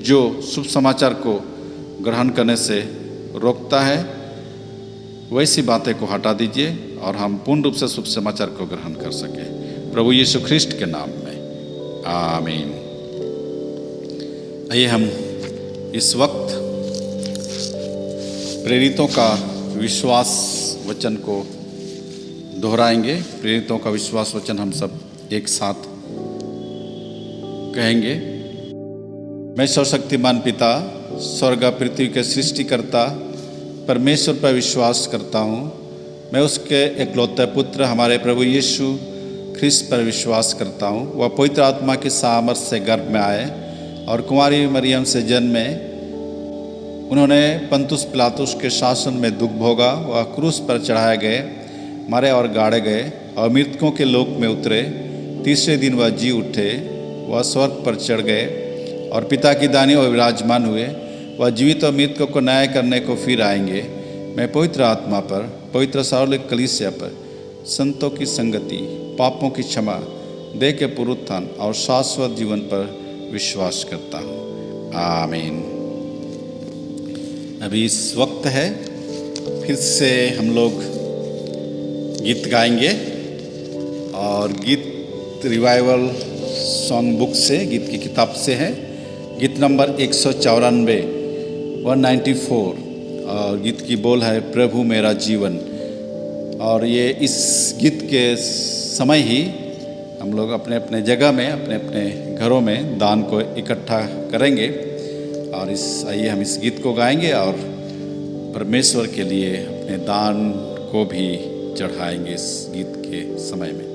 जो शुभ समाचार को ग्रहण करने से रोकता है। वैसी बातें को हटा दीजिए और हम पूर्ण रूप से शुभ समाचार को ग्रहण कर सकें, प्रभु यीशु ख्रिस्ट के नाम में, आमीन। आइए हम इस वक्त प्रेरितों का विश्वास वचन को दोहराएंगे। प्रेरितों का विश्वास वचन हम सब एक साथ कहेंगे। मैं सर्वशक्तिमान पिता, स्वर्ग पृथ्वी के सृष्टिकर्ता परमेश्वर पर विश्वास करता हूँ। मैं उसके एकलौते पुत्र हमारे प्रभु यीशु ख्रिस्त पर विश्वास करता हूँ। वह पवित्र आत्मा की सामर्थ से गर्भ में आए और कुंवारी मरियम से जन्मे। उन्होंने पंतुस पिलातुस के शासन में दुख भोगा। वह क्रूस पर चढ़ाए गए, मारे और गाड़े गए और मृतकों के लोक में उतरे। तीसरे दिन वह जी उठे। वह स्वर्ग पर चढ़ गए और पिता की दाहिनी ओर विराजमान हुए। वह जीवित और मृतकों को न्याय करने को फिर आएंगे। मैं पवित्र आत्मा पर, पवित्र सार्वजनिक कलीसिया पर, संतों की संगति, पापों की क्षमा, देह के पुनरुत्थान और शाश्वत जीवन पर विश्वास करता हूँ, आमीन। अभी इस वक्त है फिर से हम लोग गीत गाएंगे और गीत रिवाइवल सॉन्ग बुक से, गीत की किताब से है। गीत नंबर 194 194 और गीत की बोल है प्रभु मेरा जीवन। और ये इस गीत के समय ही हम लोग अपने अपने जगह में अपने अपने घरों में दान को इकट्ठा करेंगे। और आइए हम इस गीत को गाएंगे और परमेश्वर के लिए अपने दान को भी चढ़ाएंगे इस गीत के समय में।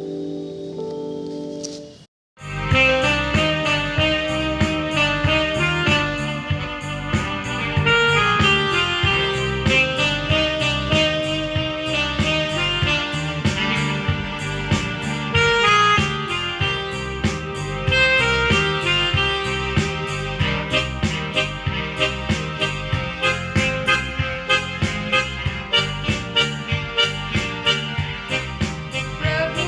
प्रभु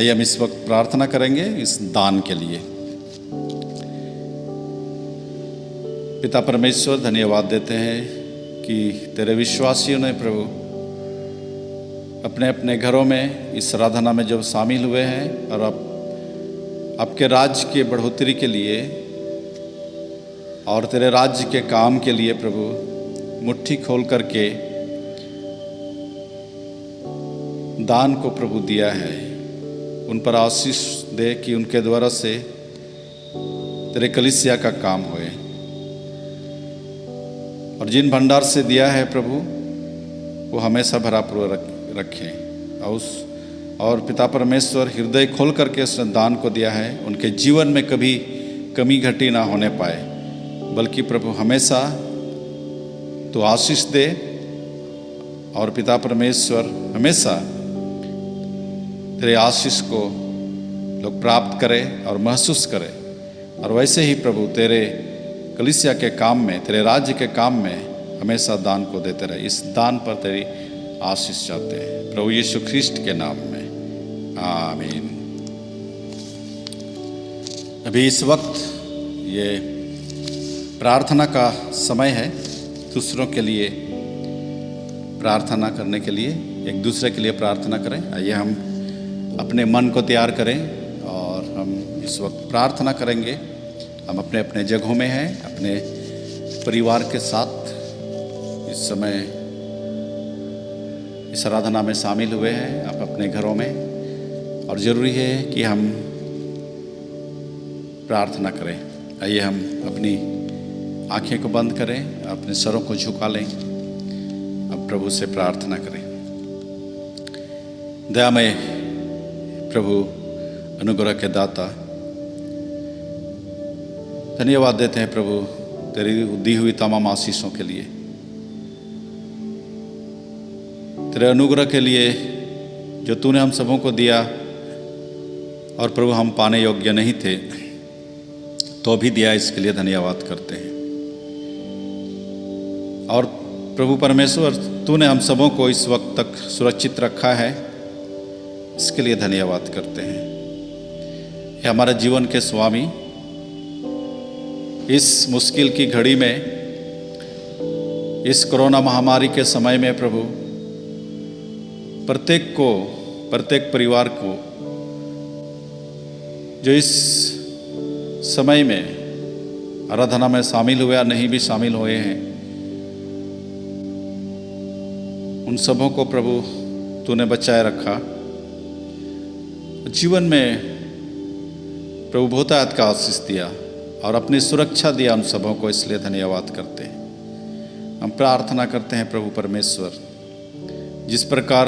आइए हम इस वक्त प्रार्थना करेंगे इस दान के लिए। पिता परमेश्वर, धन्यवाद देते हैं कि तेरे विश्वासियों ने प्रभु अपने अपने घरों में इस आराधना में जब शामिल हुए हैं और अब आपके राज्य के बढ़ोतरी के लिए और तेरे राज्य के काम के लिए प्रभु मुट्ठी खोल करके दान को प्रभु दिया है। उन पर आशीष दे कि उनके द्वारा से तेरे कलीसिया का काम होए, और जिन भंडार से दिया है प्रभु वो हमेशा भरा पूरा रखें। और पिता परमेश्वर, हृदय खोल करके उस दान को दिया है, उनके जीवन में कभी कमी घटी ना होने पाए, बल्कि प्रभु हमेशा तो आशीष दे। और पिता परमेश्वर हमेशा तेरे आशीष को लोग प्राप्त करें और महसूस करें, और वैसे ही प्रभु तेरे कलीसिया के काम में, तेरे राज्य के काम में हमेशा दान को देते रहे। इस दान पर तेरी आशीष चाहते हैं प्रभु यीशु ख्रिस्ट के नाम में, आमीन। अभी इस वक्त ये प्रार्थना का समय है, दूसरों के लिए प्रार्थना करने के लिए, एक दूसरे के लिए प्रार्थना करें। आइए हम अपने मन को तैयार करें और हम इस वक्त प्रार्थना करेंगे। हम अपने अपने जगहों में हैं, अपने परिवार के साथ इस समय इस आराधना में शामिल हुए हैं, आप अपने घरों में, और ज़रूरी है कि हम प्रार्थना करें। आइए हम अपनी आंखें को बंद करें, अपने सरों को झुका लें, अब प्रभु से प्रार्थना करें। दयामय प्रभु, अनुग्रह के दाता, धन्यवाद देते हैं प्रभु तेरी दी हुई तमाम आशीषों के लिए, तेरे अनुग्रह के लिए जो तूने हम सबों को दिया। और प्रभु हम पाने योग्य नहीं थे तो भी दिया, इसके लिए धन्यवाद करते हैं। और प्रभु परमेश्वर, तूने हम सबों को इस वक्त तक सुरक्षित रखा है, इसके लिए धन्यवाद करते हैं। हे हमारे जीवन के स्वामी, इस मुश्किल की घड़ी में, इस कोरोना महामारी के समय में प्रभु प्रत्येक परिवार को जो इस समय में आराधना में शामिल हुए या नहीं भी शामिल हुए हैं, उन सबों को प्रभु तूने बचाए रखा। जीवन में प्रभु बहुतायत का आशीष दिया और अपनी सुरक्षा दिया उन सबों को, इसलिए धन्यवाद करते हैं। हम प्रार्थना करते हैं प्रभु परमेश्वर, जिस प्रकार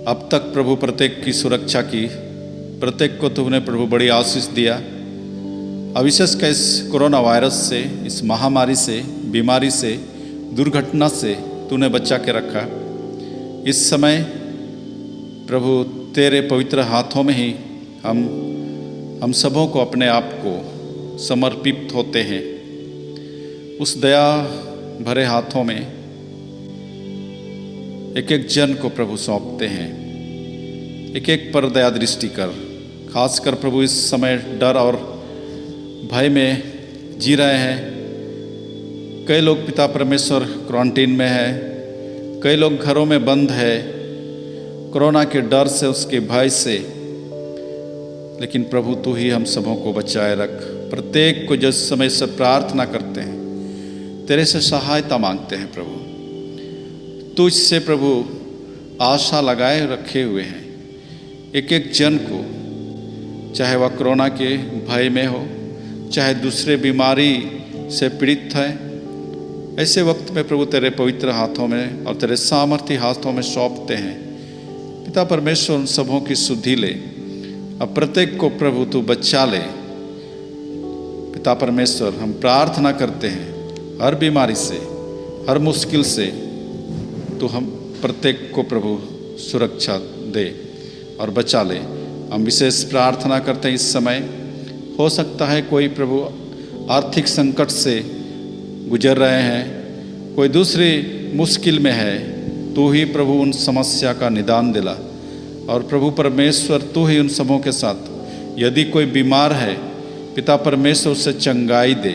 अब तक प्रभु प्रत्येक की सुरक्षा की, प्रत्येक को तूने प्रभु बड़ी आशीष दिया, और विशेषकर इस कोरोना वायरस से, इस महामारी से, बीमारी से, दुर्घटना से तूने बचा के रखा। इस समय प्रभु तेरे पवित्र हाथों में ही हम सबों को अपने आप को समर्पित होते हैं। उस दया भरे हाथों में एक एक जन को प्रभु सौंपते हैं। एक एक पर दया दृष्टि कर, खासकर प्रभु इस समय डर और भय में जी रहे हैं। कई लोग पिता परमेश्वर क्वारंटीन में है, कई लोग घरों में बंद है कोरोना के डर से, उसके भय से। लेकिन प्रभु तू ही हम सबों को बचाए रख। प्रत्येक को जिस समय से प्रार्थना करते हैं, तेरे से सहायता मांगते हैं प्रभु, तुझसे प्रभु आशा लगाए रखे हुए हैं। एक एक जन को, चाहे वह कोरोना के भय में हो, चाहे दूसरे बीमारी से पीड़ित है, ऐसे वक्त में प्रभु तेरे पवित्र हाथों में और तेरे सामर्थ्य हाथों में सौंपते हैं। पिता परमेश्वर उन सबों की सुधि ले, अब प्रत्येक को प्रभु तू बचा ले। पिता परमेश्वर, हम प्रार्थना करते हैं हर बीमारी से, हर मुश्किल से तू हम प्रत्येक को प्रभु सुरक्षा दे और बचा ले। हम विशेष प्रार्थना करते हैं इस समय, हो सकता है कोई प्रभु आर्थिक संकट से गुजर रहे हैं, कोई दूसरी मुश्किल में है, तू ही प्रभु उन समस्या का निदान दिला। और प्रभु परमेश्वर तू ही उन सबों के साथ, यदि कोई बीमार है पिता परमेश्वर उसे चंगाई दे,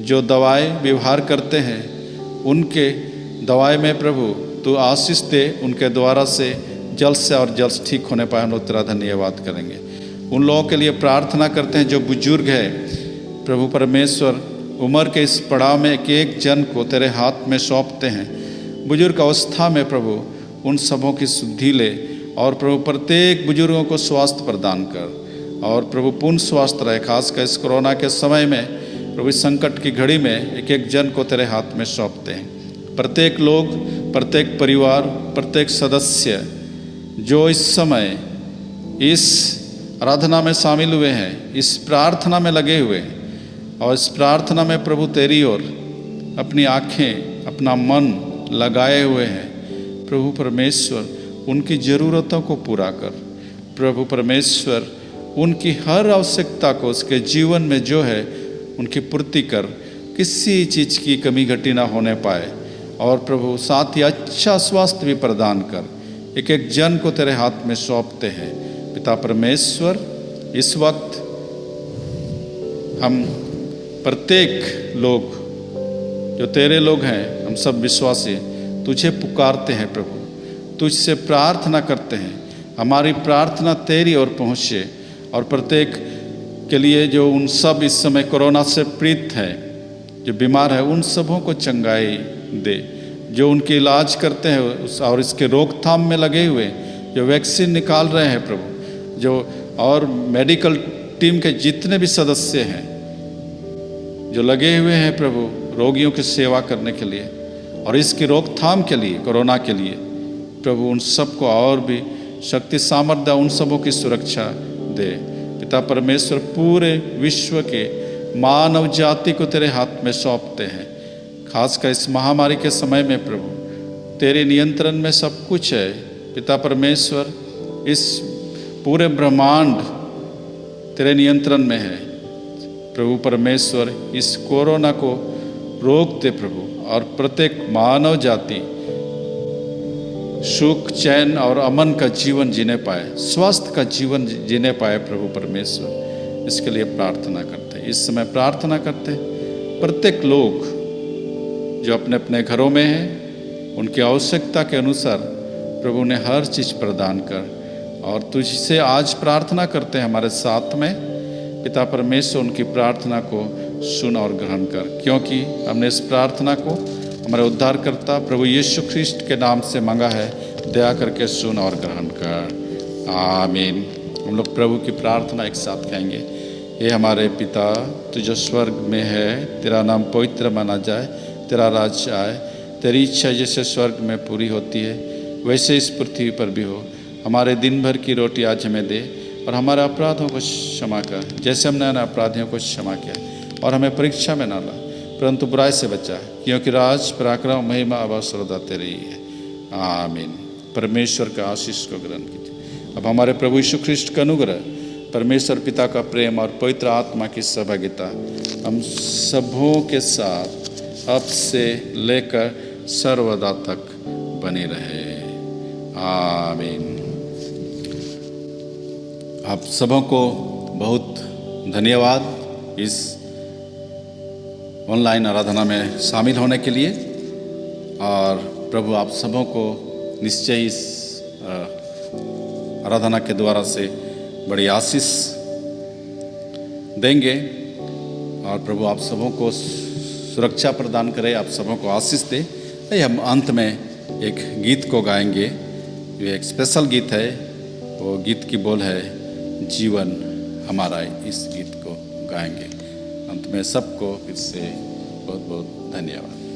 जो दवाएं व्यवहार करते हैं उनके दवाई में प्रभु तू आशीष दे, उनके द्वारा से जल्द से और जल्द ठीक होने पाए। हम लोग तेरा धन्यवाद करेंगे। उन लोगों के लिए प्रार्थना करते हैं जो बुजुर्ग है प्रभु परमेश्वर, उम्र के इस पड़ाव में एक एक जन को तेरे हाथ में सौंपते हैं। बुजुर्ग अवस्था में प्रभु उन सबों की शुद्धि ले और प्रभु प्रत्येक बुजुर्गों को स्वास्थ्य प्रदान कर और प्रभु पूर्ण स्वास्थ्य रहे। खासकर इस कोरोना के समय में प्रभु इस संकट की घड़ी में एक एक जन को तेरे हाथ में सौंपते हैं। प्रत्येक लोग, प्रत्येक परिवार, प्रत्येक सदस्य जो इस समय इस आराधना में शामिल हुए हैं, इस प्रार्थना में लगे हुए हैं और इस प्रार्थना में प्रभु तेरी ओर अपनी आँखें, अपना मन लगाए हुए हैं। प्रभु परमेश्वर उनकी ज़रूरतों को पूरा कर। प्रभु परमेश्वर उनकी हर आवश्यकता को उसके जीवन में जो है उनकी पूर्ति कर, किसी चीज़ की कमी घटी ना होने पाए और प्रभु साथ ही अच्छा स्वास्थ्य भी प्रदान कर। एक एक जन को तेरे हाथ में सौंपते हैं पिता परमेश्वर। इस वक्त हम प्रत्येक लोग जो तेरे लोग हैं, हम सब विश्वासी तुझे पुकारते हैं प्रभु, तुझसे प्रार्थना करते हैं। हमारी प्रार्थना तेरी ओर पहुँचे और प्रत्येक के लिए जो उन सब इस समय कोरोना से पीड़ित हैं, जो बीमार है, उन सबों को चंगाई दे। जो उनके इलाज करते हैं और इसके रोकथाम में लगे हुए, जो वैक्सीन निकाल रहे हैं प्रभु, जो और मेडिकल टीम के जितने भी सदस्य हैं जो लगे हुए हैं प्रभु रोगियों की सेवा करने के लिए और इसकी रोकथाम के लिए, कोरोना के लिए प्रभु उन सबको और भी शक्ति सामर्थ्य, उन सबों की सुरक्षा दे। पिता परमेश्वर पूरे विश्व के मानव जाति को तेरे हाथ में सौंपते हैं। खासकर इस महामारी के समय में प्रभु तेरे नियंत्रण में सब कुछ है। पिता परमेश्वर इस पूरे ब्रह्मांड तेरे नियंत्रण में है। प्रभु परमेश्वर इस कोरोना को रोक दे प्रभु और प्रत्येक मानव जाति सुख, चैन और अमन का जीवन जीने पाए, स्वस्थ का जीवन जीने पाए प्रभु परमेश्वर। इसके लिए प्रार्थना करते हैं। इस समय प्रार्थना करते हैं प्रत्येक लोग जो अपने अपने घरों में हैं, उनकी आवश्यकता के अनुसार प्रभु ने हर चीज़ प्रदान कर। और तुझसे आज प्रार्थना करते हैं हमारे साथ में पिता परमेश्वर, उनकी प्रार्थना को सुन और ग्रहण कर, क्योंकि हमने इस प्रार्थना को हमारे उद्धारकर्ता प्रभु यीशु ख्रिस्ट के नाम से मांगा है। दया करके सुन और ग्रहण कर। आमीन। हम लोग प्रभु की प्रार्थना एक साथ कहेंगे। हे हमारे पिता, तू जो स्वर्ग में है, तेरा नाम पवित्र माना जाए, तेरा राज्य आए, तेरी इच्छा जैसे स्वर्ग में पूरी होती है वैसे इस पृथ्वी पर भी हो। हमारे दिन भर की रोटी आज हमें दे और हमारे अपराधों को क्षमा कर जैसे हमने अपराधियों को क्षमा किया, और हमें परीक्षा में ना ला परंतु बुराई से बचा, क्योंकि राज, पराक्रम, महिमा अब सर्वदा तेरी है। आमीन। परमेश्वर का आशीष को ग्रहण कीजिए। अब हमारे प्रभु यीशु ख्रिस्ट का अनुग्रह, परमेश्वर पिता का प्रेम और पवित्र आत्मा की सहभागिता हम सबों के साथ अब से लेकर सर्वदा तक बनी रहे। आमीन। आप सबों को बहुत धन्यवाद इस ऑनलाइन आराधना में शामिल होने के लिए, और प्रभु आप सबों को निश्चय इस आराधना के द्वारा से बड़ी आशीष देंगे, और प्रभु आप सबों को सुरक्षा प्रदान करे, आप सबों को आशीष दे। हम अंत में एक गीत को गाएंगे। ये एक स्पेशल गीत है। वो गीत की बोल है जीवन हमारा। इस गीत को गाएंगे। अंत में सबको फिर से बहुत बहुत धन्यवाद।